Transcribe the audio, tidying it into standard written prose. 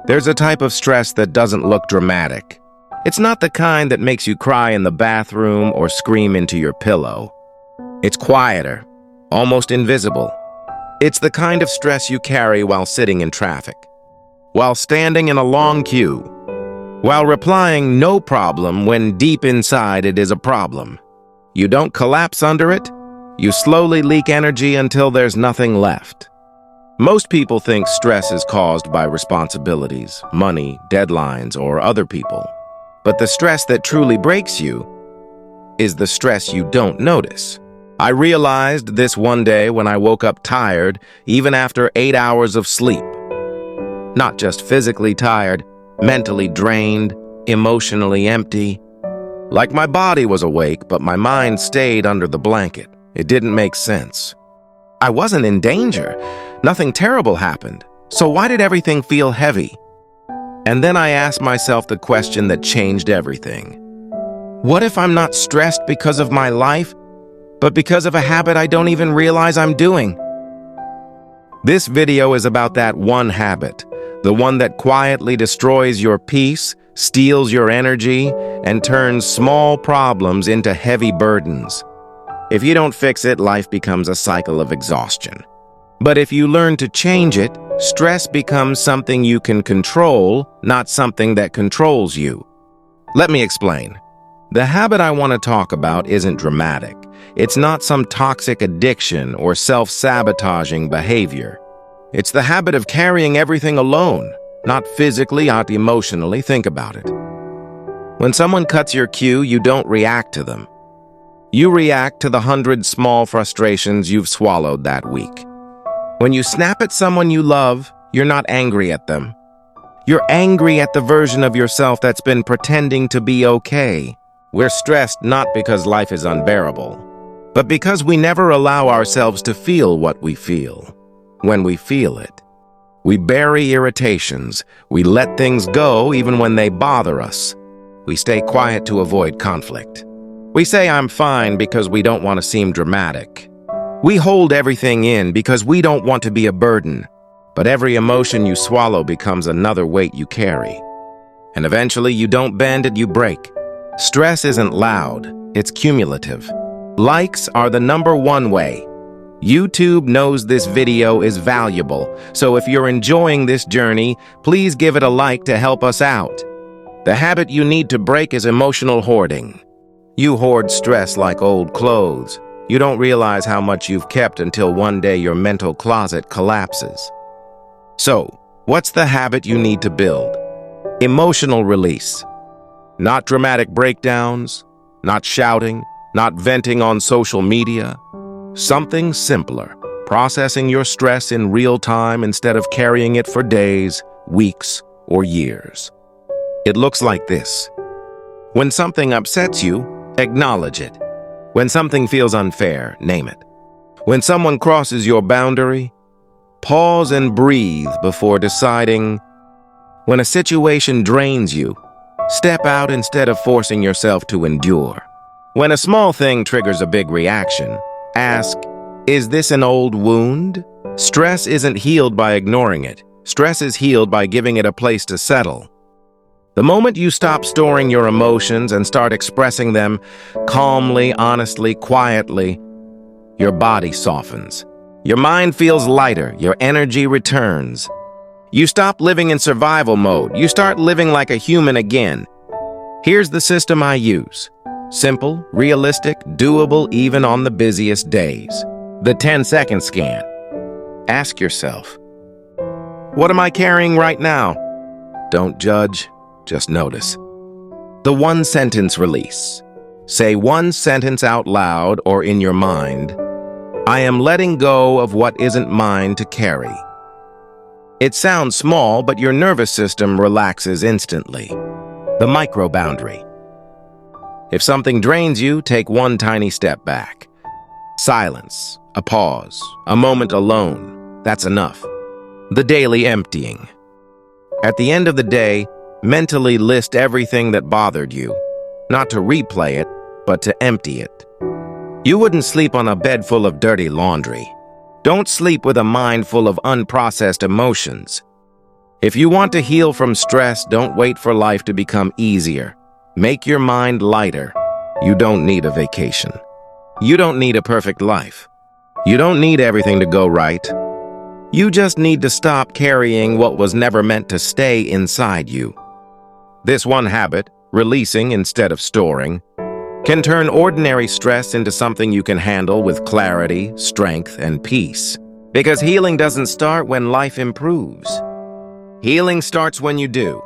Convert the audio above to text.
There's a type of stress that doesn't look dramatic. It's not the kind that makes you cry in the bathroom or scream into your pillow. It's quieter, almost invisible. It's the kind of stress you carry while sitting in traffic, while standing in a long queue, while replying no problem when deep inside it is a problem. You don't collapse under it. You slowly leak energy until there's nothing left. Most people think stress is caused by responsibilities, money, deadlines, or other people. But the stress that truly breaks you is the stress you don't notice. I realized this one day when I woke up tired, even after 8 hours of sleep. Not just physically tired, mentally drained, emotionally empty. Like my body was awake, but my mind stayed under the blanket. It didn't make sense. I wasn't in danger. Nothing terrible happened. So why did everything feel heavy? And then I asked myself the question that changed everything. What if I'm not stressed because of my life, but because of a habit I don't even realize I'm doing? This video is about that one habit, the one that quietly destroys your peace, steals your energy, and turns small problems into heavy burdens. If you don't fix it, life becomes a cycle of exhaustion. But if you learn to change it, stress becomes something you can control, not something that controls you. Let me explain. The habit I want to talk about isn't dramatic. It's not some toxic addiction or self-sabotaging behavior. It's the habit of carrying everything alone, not physically, not emotionally. Think about it. When someone cuts your cue, you don't react to them. You react to the 100 small frustrations you've swallowed that week. When you snap at someone you love, you're not angry at them. You're angry at the version of yourself that's been pretending to be okay. We're stressed not because life is unbearable, but because we never allow ourselves to feel what we feel. When we feel it, we bury irritations. We let things go even when they bother us. We stay quiet to avoid conflict. We say I'm fine because we don't want to seem dramatic. We hold everything in because we don't want to be a burden. But every emotion you swallow becomes another weight you carry. And eventually you don't bend it, you break. Stress isn't loud, it's cumulative. Likes are the #1 way. YouTube knows this video is valuable, so if you're enjoying this journey, please give it a like to help us out. The habit you need to break is emotional hoarding. You hoard stress like old clothes. You don't realize how much you've kept until one day your mental closet collapses. So, what's the habit you need to build? Emotional release. Not dramatic breakdowns, not shouting, not venting on social media. Something simpler. Processing your stress in real time instead of carrying it for days, weeks, or years. It looks like this. When something upsets you, acknowledge it. When something feels unfair, name it. When someone crosses your boundary, pause and breathe before deciding. When a situation drains you, step out instead of forcing yourself to endure. When a small thing triggers a big reaction, ask, is this an old wound? Stress isn't healed by ignoring it. Stress is healed by giving it a place to settle. The moment you stop storing your emotions and start expressing them calmly, honestly, quietly, your body softens. Your mind feels lighter, your energy returns. You stop living in survival mode. You start living like a human again. Here's the system I use. Simple, realistic, doable even on the busiest days. The 10-second scan. Ask yourself, what am I carrying right now? Don't judge. Just notice. The 1-sentence release. Say one sentence out loud or in your mind. I am letting go of what isn't mine to carry. It sounds small, but your nervous system relaxes instantly. The micro boundary. If something drains you, take one tiny step back. Silence, a pause, a moment alone. That's enough. The daily emptying. At the end of the day, mentally list everything that bothered you, not to replay it, but to empty it. You wouldn't sleep on a bed full of dirty laundry. Don't sleep with a mind full of unprocessed emotions. If you want to heal from stress, don't wait for life to become easier. Make your mind lighter. You don't need a vacation. You don't need a perfect life. You don't need everything to go right. You just need to stop carrying what was never meant to stay inside you. This one habit, releasing instead of storing, can turn ordinary stress into something you can handle with clarity, strength, and peace. Because healing doesn't start when life improves. Healing starts when you do.